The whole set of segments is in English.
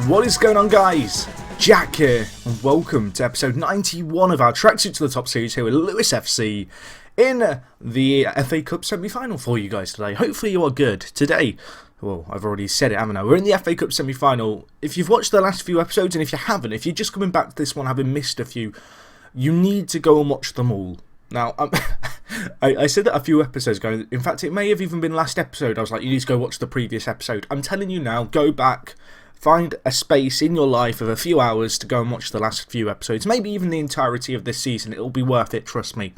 What is going on, guys? Jack here, and welcome to episode 91 of our Tracksuit to the Top series here with Lewis FC in the FA Cup semi-final for you guys today. Hopefully you are good. Today, well, I've already said it, haven't I? We're in the FA Cup semi-final. If you've watched the last few episodes, and if you haven't, if you're just coming back to this one having missed a few, you need to go and watch them all. Now, I said that a few episodes ago. In fact, it may have even been last episode. I was like, you need to go watch the previous episode. I'm telling you now, go back. Find a space in your life of a few hours to go and watch the last few episodes. Maybe even the entirety of this season. It'll be worth it, trust me.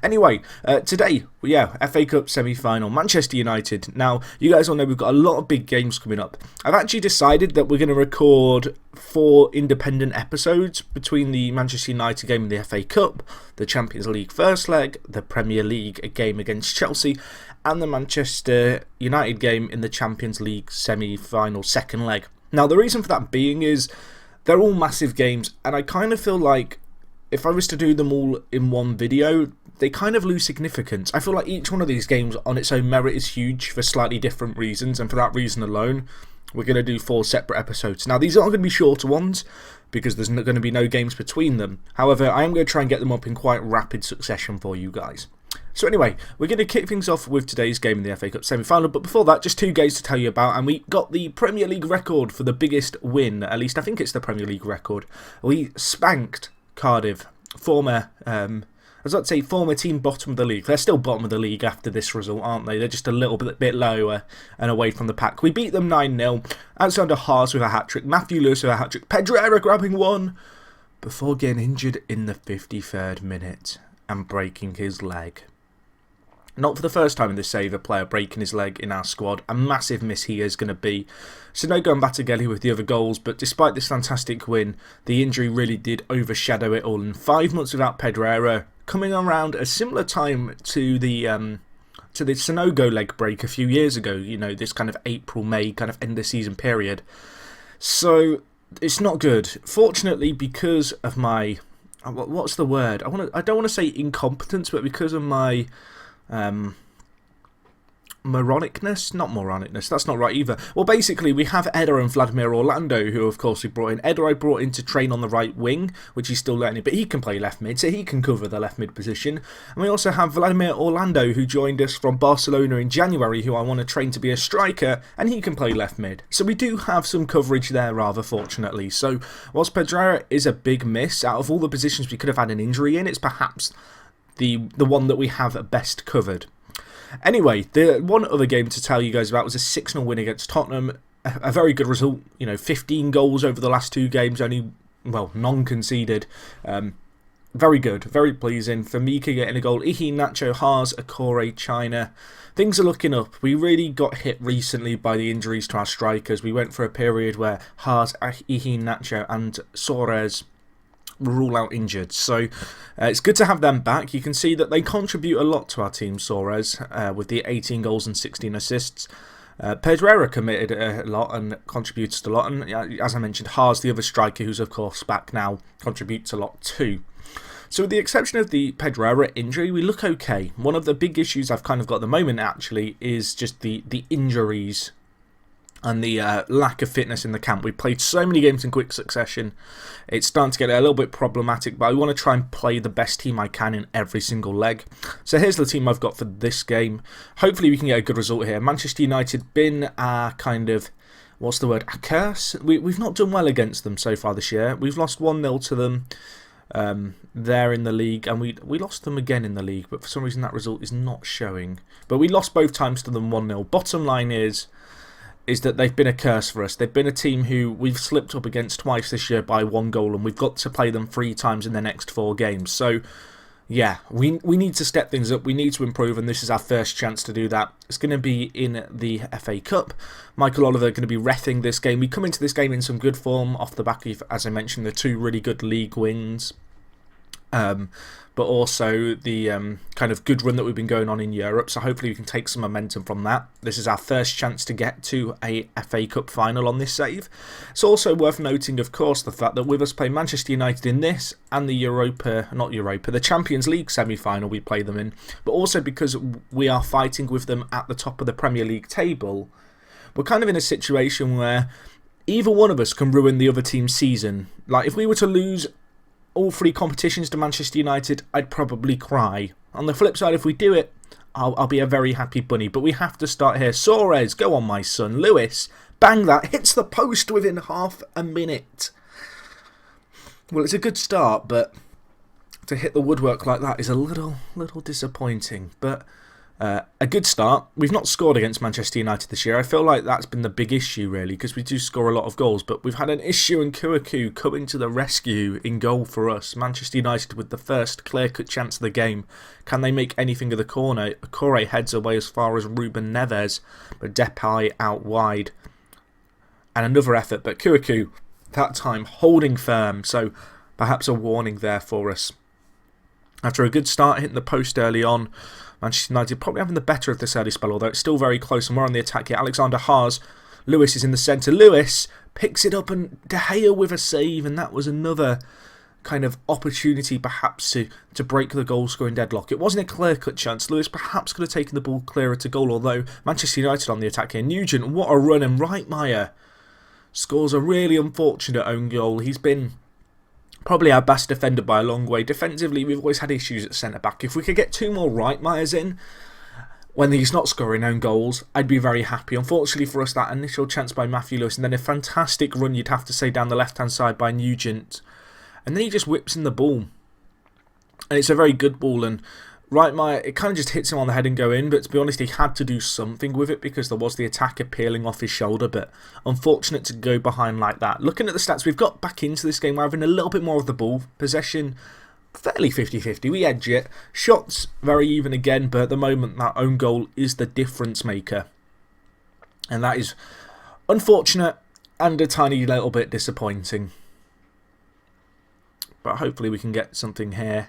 Anyway, today, FA Cup semi-final, Manchester United. Now, you guys all know we've got a lot of big games coming up. I've actually decided that we're going to record 4 independent episodes between the Manchester United game and the FA Cup, the Champions League first leg, the Premier League game against Chelsea, and the Manchester United game in the Champions League semi-final second leg. Now, the reason for that being is they're all massive games, and I kind of feel like if I was to do them all in one video, they kind of lose significance. I feel like each one of these games on its own merit is huge for slightly different reasons, and for that reason alone, we're going to do 4 separate episodes. Now, these aren't going to be shorter ones, because there's going to be no games between them. However, I am going to try and get them up in quite rapid succession for you guys. So anyway, we're going to kick things off with today's game in the FA Cup semi-final, but before that, just 2 games to tell you about, and we got the Premier League record for the biggest win, at least I think it's the Premier League record. We spanked Cardiff, former team bottom of the league. They're still bottom of the league after this result, aren't they? They're just a little bit lower and away from the pack. We beat them 9-0, Alexander Haas with a hat-trick, Matthew Lewis with a hat-trick, Pedrera grabbing one, before getting injured in the 53rd minute and breaking his leg. Not for the first time in this save, a player breaking his leg in our squad. A massive miss he is going to be. Sonogo and Batagelli with the other goals, but despite this fantastic win, the injury really did overshadow it all. And 5 months without Pedrera, coming around a similar time to the Sonogo leg break a few years ago. You know, this kind of April, May kind of end of season period. So it's not good. Fortunately, because of my, what's the word? I don't want to say incompetence, but because of my moronicness? Not moronicness, that's not right either. Well, basically, we have Eder and Vladimir Orlando, who of course we brought in. Eder I brought in to train on the right wing, which he's still learning, but he can play left mid, so he can cover the left mid position. And we also have Vladimir Orlando, who joined us from Barcelona in January, who I want to train to be a striker, and he can play left mid. So we do have some coverage there, rather fortunately. So whilst Pedrera is a big miss, out of all the positions we could have had an injury in, it's perhaps the one that we have best covered. Anyway, the one other game to tell you guys about was a 6-0 win against Tottenham. A very good result, 15 goals over the last 2 games, only, well, non-conceded. Very good, very pleasing. Famika getting a goal, Ihi, Nacho, Haas, Akore, China. Things are looking up. We really got hit recently by the injuries to our strikers. We went for a period where Haas, Ihi, Nacho and Suarez were all out injured, so it's good to have them back. You can see that they contribute a lot to our team, Suarez, with the 18 goals and 16 assists. Pedrera committed a lot and contributes a lot, and as I mentioned, Haas, the other striker, who's of course back now, contributes a lot too. So with the exception of the Pedrera injury, we look okay. One of the big issues I've kind of got at the moment actually is just the injuries and the lack of fitness in the camp. We played so many games in quick succession. It's starting to get a little bit problematic, but I want to try and play the best team I can in every single leg. So here's the team I've got for this game. Hopefully we can get a good result here. Manchester United been our kind of, what's the word, a curse? We've not done well against them so far this year. We've lost 1-0 to them there in the league, and we lost them again in the league, but for some reason that result is not showing. But we lost both times to them 1-0. Bottom line is that they've been a curse for us. They've been a team who we've slipped up against twice this year by 1 goal, and we've got to play them 3 times in the next 4 games. So, yeah, we need to step things up. We need to improve, and this is our first chance to do that. It's going to be in the FA Cup. Michael Oliver going to be reffing this game. We come into this game in some good form off the back of, as I mentioned, the 2 really good league wins. But also the kind of good run that we've been going on in Europe, so hopefully we can take some momentum from that. This is our first chance to get to a FA Cup final on this save. It's also worth noting, of course, the fact that with us playing Manchester United in this and the the Champions League semi-final we play them in, but also because we are fighting with them at the top of the Premier League table, we're kind of in a situation where either one of us can ruin the other team's season. Like, if we were to lose all 3 competitions to Manchester United, I'd probably cry. On the flip side, if we do it, I'll be a very happy bunny. But we have to start here. Suarez, go on, my son. Lewis, bang that. Hits the post within half a minute. Well, it's a good start, but to hit the woodwork like that is a little disappointing. But a good start. We've not scored against Manchester United this year. I feel like that's been the big issue, really, because we do score a lot of goals. But we've had an issue, and Kouakou coming to the rescue in goal for us. Manchester United with the first clear-cut chance of the game. Can they make anything of the corner? Corre heads away as far as Ruben Neves, but Depay out wide. And another effort, but Kouakou, that time, holding firm. So perhaps a warning there for us. After a good start, hitting the post early on, Manchester United probably having the better of this early spell, although it's still very close and we're on the attack here. Alexander Haas, Lewis is in the centre. Lewis picks it up and De Gea with a save, and that was another kind of opportunity perhaps to break the goal scoring deadlock. It wasn't a clear-cut chance. Lewis perhaps could have taken the ball clearer to goal, although Manchester United on the attack here. Nugent, what a run, and Reitmeier scores a really unfortunate own goal. He's been probably our best defender by a long way. Defensively, we've always had issues at centre-back. If we could get 2 more Reitmeiers in when he's not scoring own goals, I'd be very happy. Unfortunately for us, that initial chance by Matthew Lewis, and then a fantastic run, you'd have to say, down the left-hand side by Nugent. And then he just whips in the ball. And it's a very good ball, and Reitmeier, it kind of just hits him on the head and go in, but to be honest, he had to do something with it because there was the attacker peeling off his shoulder, but unfortunate to go behind like that. Looking at the stats, we've got back into this game, we're having a little bit more of the ball. Possession, fairly 50-50, we edge it. Shots, very even again, but at the moment, that own goal is the difference maker. And that is unfortunate and a tiny little bit disappointing. But hopefully we can get something here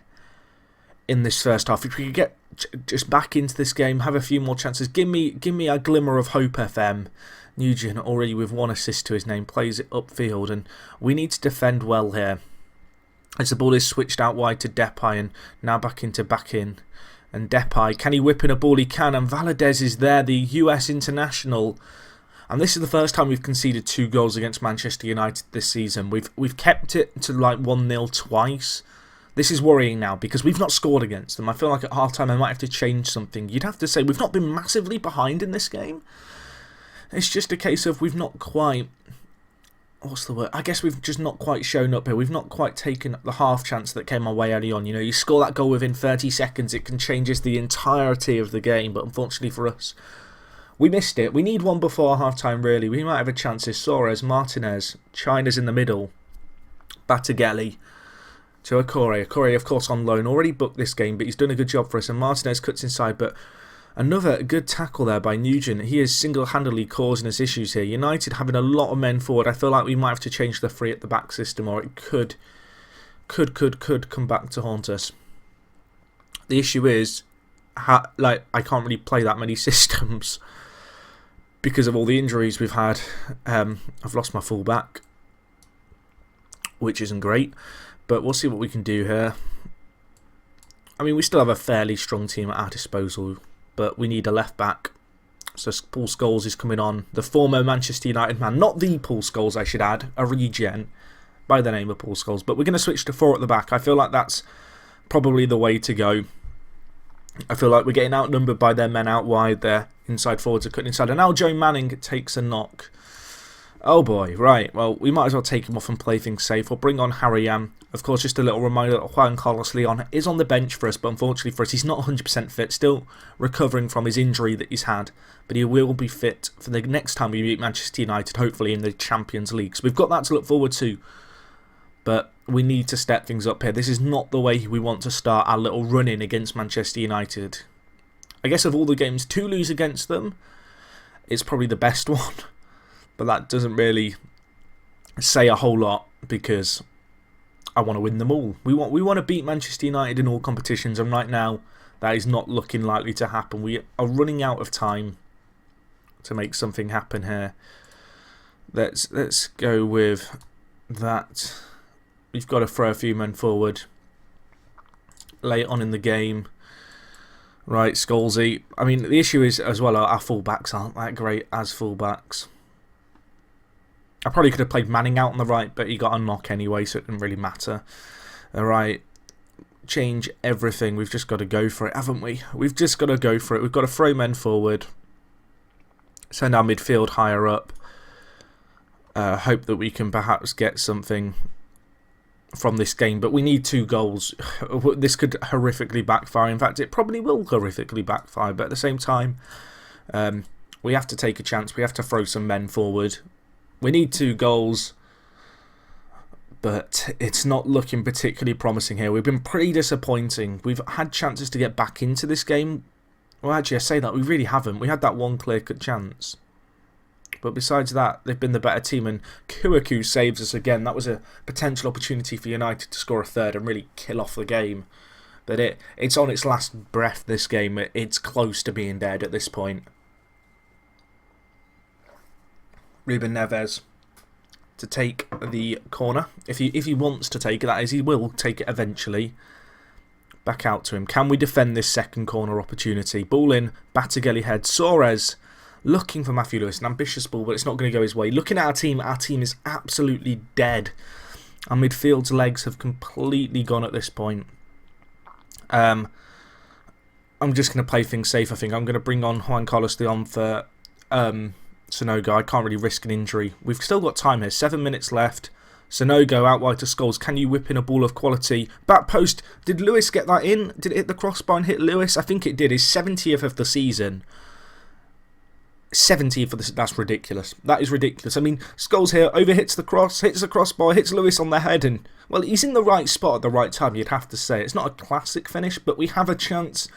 in this first half. If we could get just back into this game, have a few more chances, give me a glimmer of hope, FM. Nugent already with 1 assist to his name, plays it upfield, and we need to defend well here. As the ball is switched out wide to Depay, and now back in. And Depay, can he whip in a ball? He can, and Valadez is there, the US international. And this is the first time we've conceded 2 goals against Manchester United this season. We've kept it to like 1-0 twice. This is worrying now because we've not scored against them. I feel like at half-time I might have to change something. You'd have to say we've not been massively behind in this game. It's just a case of we've not quite... What's the word? I guess we've just not quite shown up here. We've not quite taken the half chance that came our way early on. You know, you score that goal within 30 seconds, it can change the entirety of the game. But unfortunately for us, we missed it. We need one before half-time, really. We might have a chance. Suarez, Martinez, China's in the middle. Batagelli to Corre. Corre, of course, on loan. Already booked this game, but he's done a good job for us. And Martinez cuts inside, but another good tackle there by Nugent. He is single-handedly causing us issues here. United having a lot of men forward. I feel like we might have to change the 3 at the back system, or it could come back to haunt us. The issue is, I can't really play that many systems because of all the injuries we've had. I've lost my full-back, which isn't great. But we'll see what we can do here. I mean, we still have a fairly strong team at our disposal, but we need a left-back. So Paul Scholes is coming on. The former Manchester United man. Not the Paul Scholes, I should add. A regen by the name of Paul Scholes. But we're going to switch to 4 at the back. I feel like that's probably the way to go. I feel like we're getting outnumbered by their men out wide. Their inside forwards are cutting inside. And now Joe Manning takes a knock. Oh boy, right. Well, we might as well take him off and play things safe. We'll bring on Harry. Of course, just a little reminder that Juan Carlos Leon is on the bench for us, but unfortunately for us, he's not 100% fit, still recovering from his injury that he's had. But he will be fit for the next time we meet Manchester United, hopefully in the Champions League. So we've got that to look forward to. But we need to step things up here. This is not the way we want to start our little run-in against Manchester United. I guess of all the games to lose against them, it's probably the best one. But that doesn't really say a whole lot because I want to win them all. We want to beat Manchester United in all competitions, and right now that is not looking likely to happen. We are running out of time to make something happen here. Let's go with that. We've got to throw a few men forward late on in the game. Right, Scholesy. I mean, the issue is as well our fullbacks aren't that great as fullbacks. I probably could have played Manning out on the right, but he got a knock anyway, so it didn't really matter. Alright, change everything. We've just got to go for it, haven't we? We've just got to go for it. We've got to throw men forward, send our midfield higher up, hope that we can perhaps get something from this game, but we need 2 goals. This could horrifically backfire. In fact, it probably will horrifically backfire, but at the same time, we have to take a chance. We have to throw some men forward. We need 2 goals, but it's not looking particularly promising here. We've been pretty disappointing. We've had chances to get back into this game. Well, actually, I say that, we really haven't. We had that one clear-cut chance. But besides that, they've been the better team, and Kouakou saves us again. That was a potential opportunity for United to score a third and really kill off the game. But it's on its last breath, this game. It's close to being dead at this point. Ruben Neves to take the corner. If he wants to take it, that is, he will take it eventually. Back out to him. Can we defend this second corner opportunity? Ball in, Batagelli head. Suarez looking for Matthew Lewis. An ambitious ball, but it's not going to go his way. Looking at our team is absolutely dead. Our midfield's legs have completely gone at this point. I'm just going to play things safe, I think. I'm going to bring on Juan Carlos Leon for Sonogo. I can't really risk an injury. We've still got time here. 7 minutes left. Sonogo out wide to Scholes. Can you whip in a ball of quality? Back post. Did Lewis get that in? Did it hit the crossbar and hit Lewis? I think it did. His 70th of the season. 70th for this. That's ridiculous. That is ridiculous. I mean, Scholes here overhits the cross, hits the crossbar, hits Lewis on the head, and well, he's in the right spot at the right time. You'd have to say it's not a classic finish, but we have a chance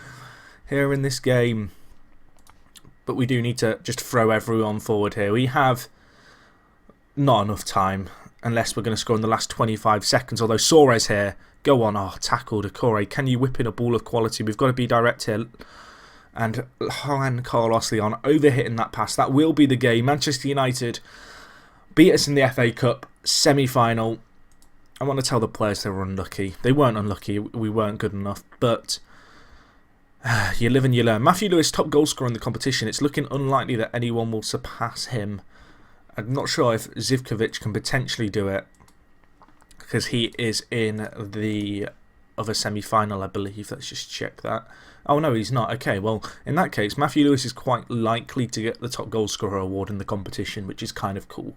here in this game. But we do need to just throw everyone forward here. We have not enough time unless we're going to score in the last 25 seconds. Although Suarez here, go on, tackled Akore. Can you whip in a ball of quality? We've got to be direct here. And Juan Carlos Leon overhitting that pass. That will be the game. Manchester United beat us in the FA Cup semi-final. I want to tell the players they were unlucky. They weren't unlucky. We weren't good enough. But you live and you learn. Matthew Lewis, top goal scorer in the competition. It's looking unlikely that anyone will surpass him. I'm not sure if Zivkovic can potentially do it, because he is in the other semi-final, I believe. Let's just check that. Oh, no, he's not. Okay, well, in that case, Matthew Lewis is quite likely to get the top goal scorer award in the competition, which is kind of cool.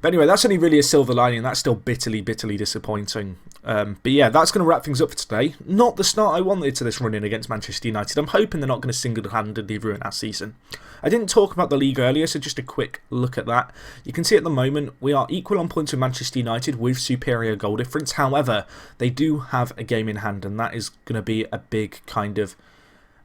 But anyway, that's only really a silver lining. That's still bitterly, bitterly disappointing. But yeah, that's going to wrap things up for today. Not the start I wanted to this run-in against Manchester United. I'm hoping they're not going to single-handedly ruin our season. I didn't talk about the league earlier, so just a quick look at that. You can see at the moment we are equal on points with Manchester United with superior goal difference. However, they do have a game in hand, and that is going to be a big kind of,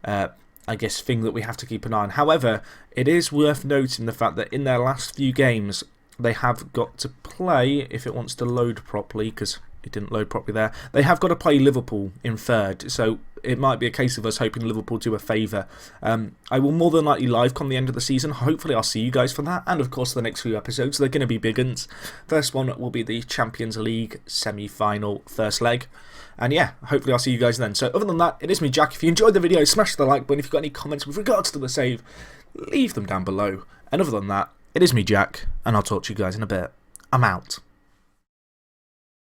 I guess, thing that we have to keep an eye on. However, it is worth noting the fact that in their last few games, they have got to play, if it wants to load properly, because it didn't load properly there, they have got to play Liverpool in third, so it might be a case of us hoping Liverpool do a favour. I will more than likely livecon the end of the season. Hopefully I'll see you guys for that, and of course the next few episodes, they're going to be big uns. First one will be the Champions League semi-final first leg. And yeah, hopefully I'll see you guys then. So other than that, it is me, Jack. If you enjoyed the video, smash the like button. If you've got any comments with regards to the save, leave them down below. And other than that, it is me, Jack, and I'll talk to you guys in a bit. I'm out.